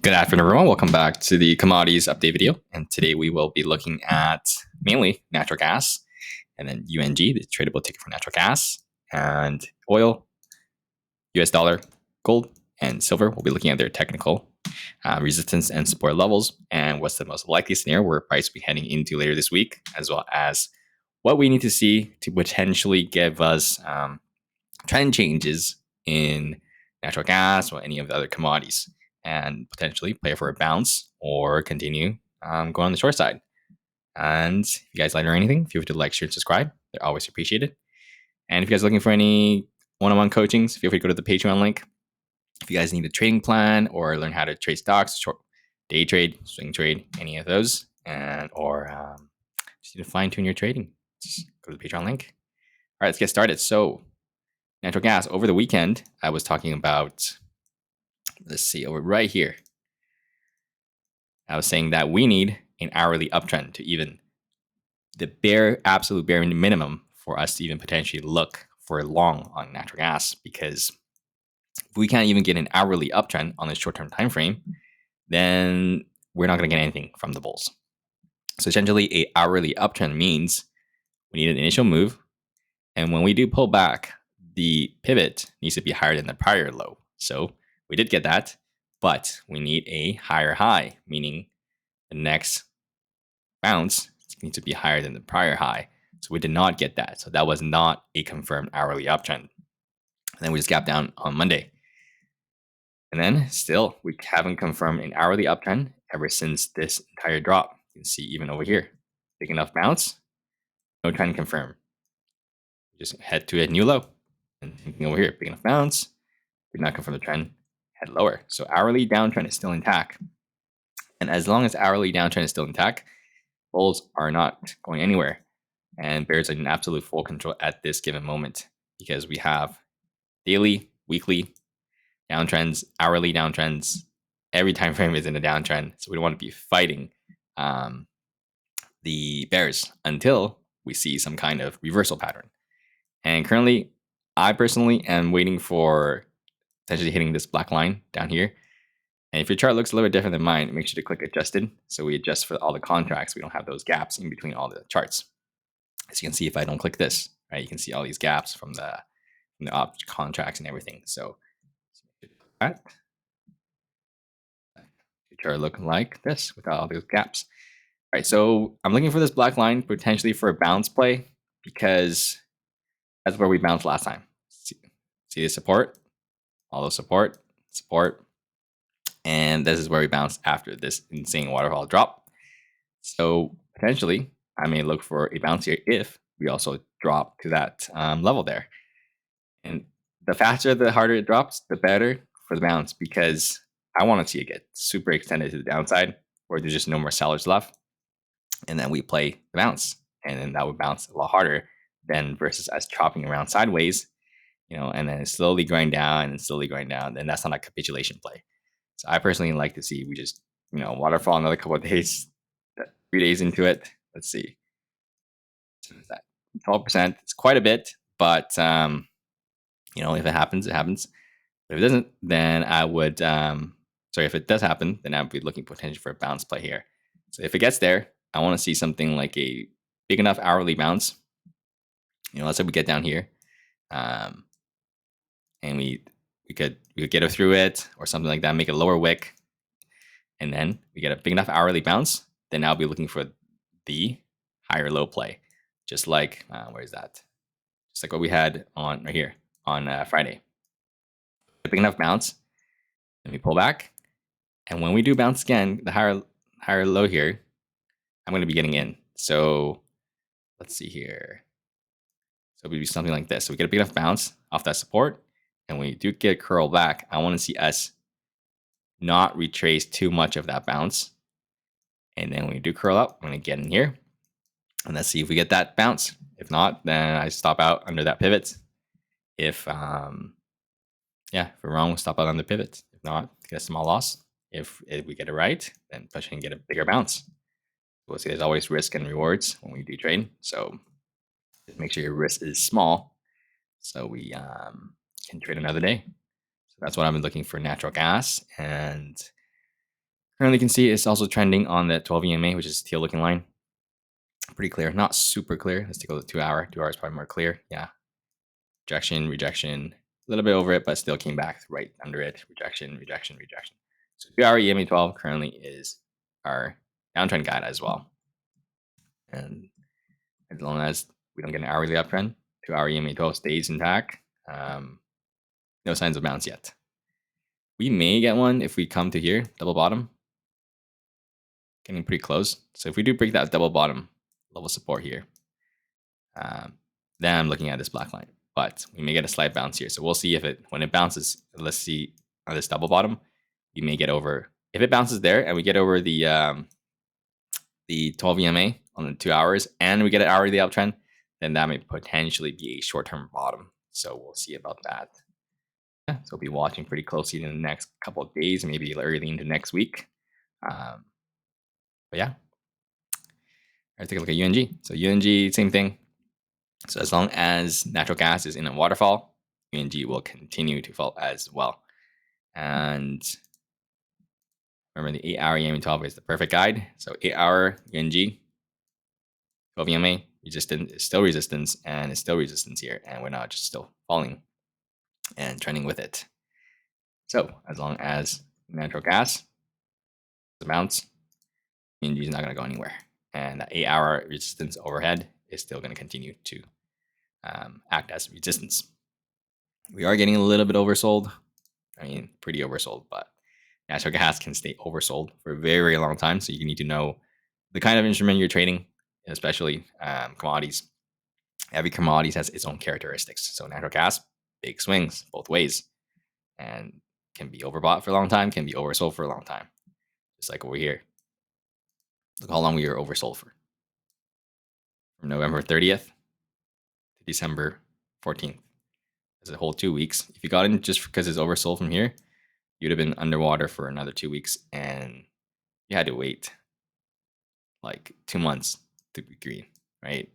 Good afternoon, everyone. Welcome back to the commodities update video. And today we will be looking at mainly natural gas and then UNG, the tradable ticker for natural gas, and oil, US dollar, gold, and silver. We'll be looking at their technical resistance and support levels and what's the most likely scenario where price will be heading into later this week, as well as what we need to see to potentially give us trend changes in natural gas or any of the other commodities, and potentially play for a bounce or continue going on the short side. And if you guys like or anything, feel free to like, share, and subscribe. They're always appreciated. And if you guys are looking for any one-on-one coachings, feel free to go to the Patreon link. If you guys need a trading plan or learn how to trade stocks, short day trade, swing trade, any of those, or just need to fine-tune your trading, just go to the Patreon link. All right, let's get started. So natural gas, over the weekend, I was talking about, let's see, over right here. I was saying that we need an hourly uptrend to even the absolute bare minimum for us to even potentially look for long on natural gas, because if we can't even get an hourly uptrend on the short-term time frame, then we're not going to get anything from the bulls. So essentially, a hourly uptrend means we need an initial move, and when we do pull back, the pivot needs to be higher than the prior low. So we did get that, but we need a higher high, meaning the next bounce needs to be higher than the prior high. So we did not get that. So that was not a confirmed hourly uptrend. And then we just gapped down on Monday. And then still, we haven't confirmed an hourly uptrend ever since this entire drop. You can see even over here, big enough bounce, no trend confirmed. Just head to a new low. And over here, big enough bounce, did not confirm the trend, head lower. So hourly downtrend is still intact. And as long as hourly downtrend is still intact, bulls are not going anywhere. And bears are in absolute full control at this given moment, because we have daily, weekly downtrends, hourly downtrends. Every time frame is in a downtrend. So we don't want to be fighting the bears until we see some kind of reversal pattern. And currently, I personally am waiting for potentially hitting this black line down here. And if your chart looks a little bit different than mine, make sure to click adjusted. So we adjust for all the contracts. We don't have those gaps in between all the charts. As you can see, if I don't click this, right, you can see all these gaps from the contracts and everything. So that your chart looking like this without all those gaps. All right, so I'm looking for this black line potentially for a bounce play, because that's where we bounced last time. See the support, all the support, and this is where we bounced after this insane waterfall drop. So potentially, I may look for a bounce here if we also drop to that level there. And the faster, the harder it drops, the better for the bounce, because I want to see it get super extended to the downside where there's just no more sellers left. And then we play the bounce, and then that would bounce a lot harder than versus us chopping around sideways, and then slowly going down and slowly going down. Then that's not a capitulation play. So I personally like to see we just, waterfall another couple of days, 3 days into it. Let's see. So is that 12%? It's quite a bit, but if it happens, it happens. But if it doesn't, then I would. If it does happen, then I'd be looking potentially for a bounce play here. So if it gets there, I want to see something like a big enough hourly bounce. Let's say we get down here, and we could get it through it or something like that, make a lower wick, and then we get a big enough hourly bounce. Then I'll be looking for the higher low play, just like where is that? Just like what we had on right here on Friday. A big enough bounce, and we pull back, and when we do bounce again, the higher low here, I'm going to be getting in. So let's see here. So it would be something like this. So we get a big enough bounce off that support, and when we do get a curl back, I want to see us not retrace too much of that bounce. And then when we do curl up, I'm going to get in here, and let's see if we get that bounce. If not, then I stop out under that pivot. If we're wrong, we'll stop out under pivot. If not, get a small loss. If we get it right, then push and get a bigger bounce. We'll see there's always risk and rewards when we do trade. So just make sure your risk is small so we can trade another day. So that's what I've been looking for natural gas. And Currently, you can see it's also trending on the 12 EMA, which is teal looking line. Pretty clear, not super clear. Let's take a look at 2 hour. 2 hours probably more clear. Yeah. Rejection, rejection, a little bit over it, but still came back right under it. Rejection, rejection, rejection. So 2 hour EMA 12 currently is our downtrend guide as well. And as long as we don't get an hourly uptrend, 2 hour EMA 12 stays intact. No signs of bounce yet. We may get one if we come to here, double bottom. Getting pretty close. So if we do break that double bottom level support here, then I'm looking at this black line. But we may get a slight bounce here. So we'll see if when it bounces, let's see on this double bottom, we may get over. If it bounces there and we get over the 12 EMA on the 2 hours and we get an hourly uptrend, then that may potentially be a short-term bottom. So we'll see about that. Yeah, so we'll be watching pretty closely in the next couple of days, maybe early into next week. But yeah. All right, take a look at UNG. So UNG, same thing. So as long as natural gas is in a waterfall, UNG will continue to fall as well. And remember, the 8 hour EMA 12 is the perfect guide. So 8 hour UNG, 12 EMA, resistance is still resistance, and it's still resistance here. And we're not just still falling and trending with it. So as long as natural gas bounce, UNG is not going to go anywhere. And that 8 hour resistance overhead is still going to continue to act as resistance. We are getting a little bit oversold. I mean, pretty oversold, but natural gas can stay oversold for a very, very long time. So you need to know the kind of instrument you're trading, especially commodities. Every commodity has its own characteristics. So natural gas, big swings both ways, and can be overbought for a long time, can be oversold for a long time. Just like over here. Look how long we were oversold for. From November 30th to December 14th. That's a whole 2 weeks. If you got in just because it's oversold from here, you'd have been underwater for another 2 weeks, and you had to wait like 2 months to be green, right?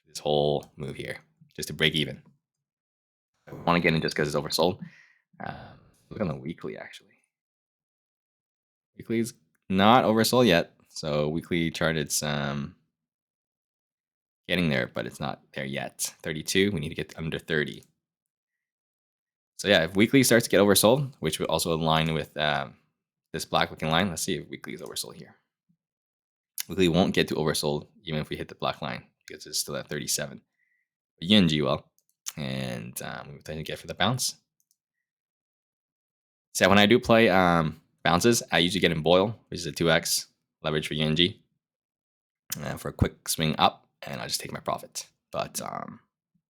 This whole move here just to break even. I want to get in just because it's oversold. Look on the weekly, actually. Weekly is not oversold yet. So weekly chart, it's getting there, but it's not there yet. 32, we need to get under 30. So yeah, if weekly starts to get oversold, which would also align with this black looking line, let's see if weekly is oversold here. Weekly won't get to oversold even if we hit the black line because it's still at 37. But UNG will, and we tend to get for the bounce. So when I do play bounces, I usually get in boil, which is a 2x leverage for UNG for a quick swing up, and I'll just take my profit. But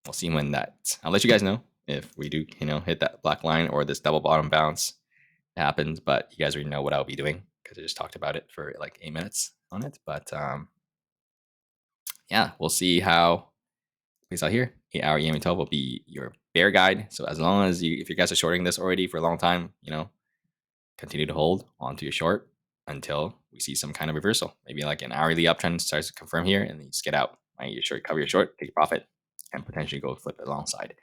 we'll see when that. I'll let you guys know if we do, hit that black line or this double bottom bounce happens. But you guys already know what I'll be doing because I just talked about it for like 8 minutes on it. But yeah, we'll see how it plays out here. 8 hour EMA 12 will be your bear guide. So as long as if you guys are shorting this already for a long time, continue to hold onto your short until we see some kind of reversal. Maybe like an hourly uptrend starts to confirm here, and then you just get out. Right? You short, cover your short, take profit, and potentially go flip it alongside.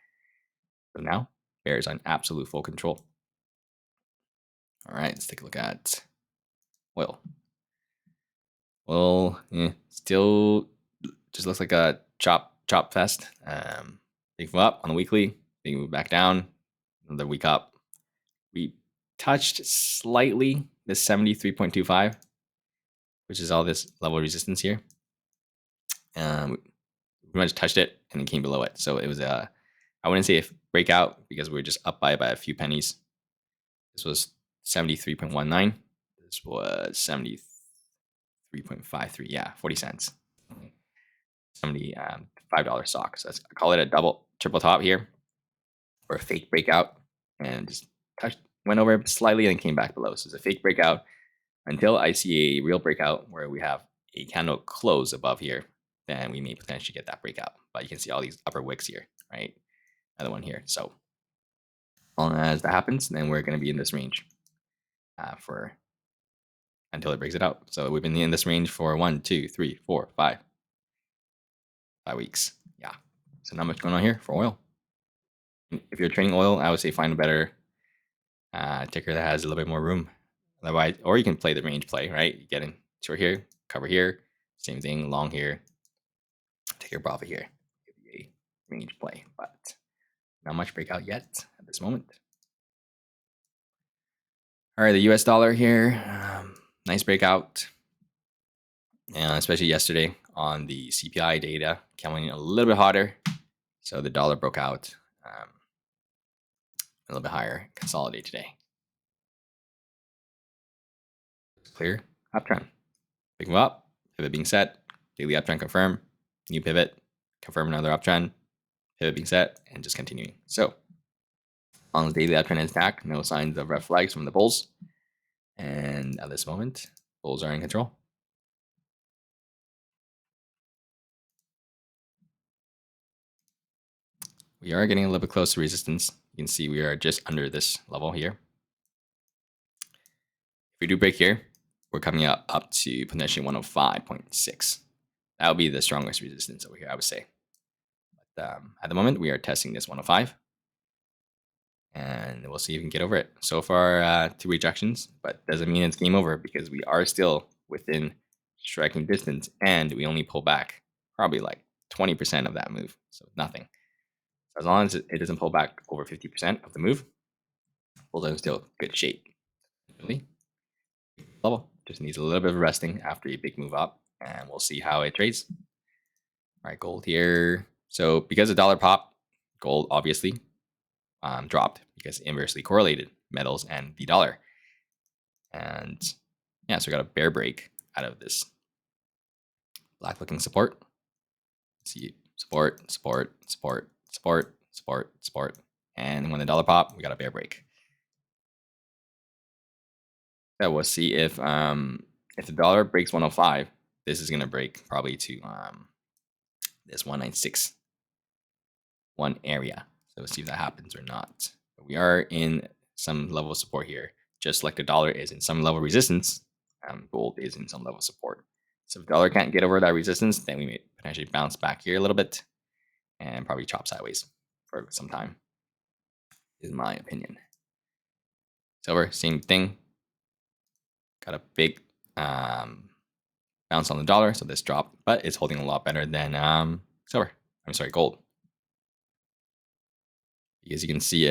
So now, bears on absolute full control. All right, let's take a look at oil. Well, still just looks like a chop fest. Big move up on the weekly, big move back down. Another week up. We touched slightly the 73.25, which is all this level of resistance here. We pretty much touched it and it came below it. So it was I wouldn't say a breakout because we were just up by a few pennies. This was 73.19. This was 73.53. Yeah, 40 cents. $75 stock. So I call it a triple top here, or a fake breakout, and just went over slightly and came back below. So it's a fake breakout until I see a real breakout where we have a candle close above here. Then we may potentially get that breakout. But you can see all these upper wicks here, right? Another one here. So as long as that happens, then we're going to be in this range for until it breaks it out. So we've been in this range for 1, 2, 3, 4, 5 weeks. Yeah. So not much going on here for oil. If you're trading oil, I would say find a better ticker that has a little bit more room Otherwise, or you can play the range play, right? You get in short here, cover here, same thing, long here, take your profit here. Give you a range play, but not much breakout yet at this moment. All right, the US dollar here, nice breakout, and especially yesterday on the CPI data, coming in a little bit hotter. So the dollar broke out a little bit higher, consolidate today. Clear uptrend. Pick them up, pivot being set, daily uptrend confirm, new pivot, confirm another uptrend, pivot being set, and just continuing. So on the daily uptrend is back, no signs of red flags from the bulls. And at this moment, bulls are in control. We are getting a little bit close to resistance. You can see we are just under this level here. If we do break here, we're coming up to potentially 105.6. That would be the strongest resistance over here, I would say. But at the moment, we are testing this 105. And we'll see if we can get over it. So far, 2 rejections, but doesn't mean it's game over because we are still within striking distance and we only pull back probably like 20% of that move. So nothing. As long as it doesn't pull back over 50% of the move, bulls are still good shape. Really? Level just needs a little bit of resting after a big move up, and we'll see how it trades. All right, gold here. So because the dollar pop, gold obviously dropped because inversely correlated metals and the dollar. And yeah, so we got a bear break out of this black looking support. See support, support, support, support, support, support. And when the dollar pop, we got a bear break. So we'll see if the dollar breaks 105, this is gonna break probably to this 196 area. So we'll see if that happens or not. But we are in some level of support here, just like the dollar is in some level of resistance. Gold is in some level of support. So if the dollar can't get over that resistance, then we may potentially bounce back here a little bit and probably chop sideways for some time, is my opinion. Silver, same thing. Got a big bounce on the dollar, so this dropped, but it's holding a lot better than silver. I'm sorry, gold. Because you can see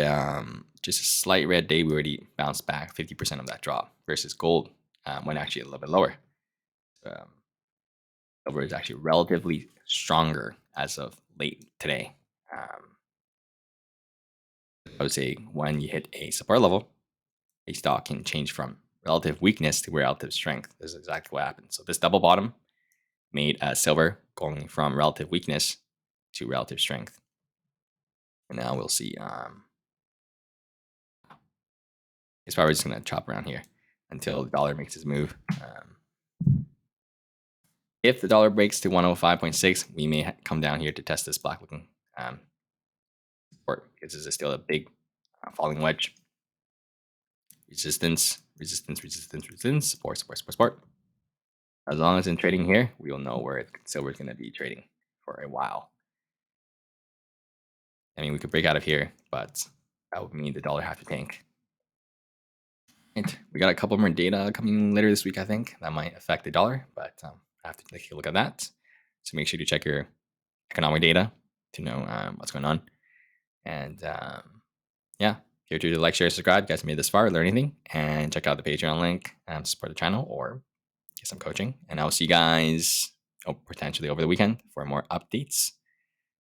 just a slight red day, we already bounced back 50% of that drop versus gold went actually a little bit lower. Silver is actually relatively stronger as of late today. I would say when you hit a support level, a stock can change from relative weakness to relative strength. This is exactly what happened. So this double bottom made silver going from relative weakness to relative strength. And now we'll see. It's probably just going to chop around here until the dollar makes its move. If the dollar breaks to 105.6, we may come down here to test this black looking support because this is still a big falling wedge. Resistance, resistance, resistance, resistance, support, support, support, support. As long as in trading here, we will know where silver is going to be trading for a while. I mean, we could break out of here, but that would mean the dollar have to tank. And we got a couple more data coming later this week, I think, that might affect the dollar, but I have to take a look at that. So make sure to check your economic data to know what's going on. And yeah, here to like, share, subscribe. You guys made this far, learn anything, and check out the Patreon link to support the channel or get some coaching. And I'll see you guys potentially over the weekend for more updates.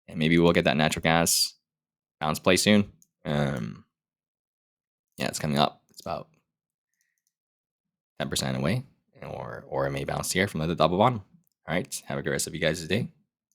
And maybe we'll get that natural gas bounce play soon. Yeah, it's coming up. It's about 10% away, or it may bounce here from the double bottom. All right, have a good rest of you guys' day.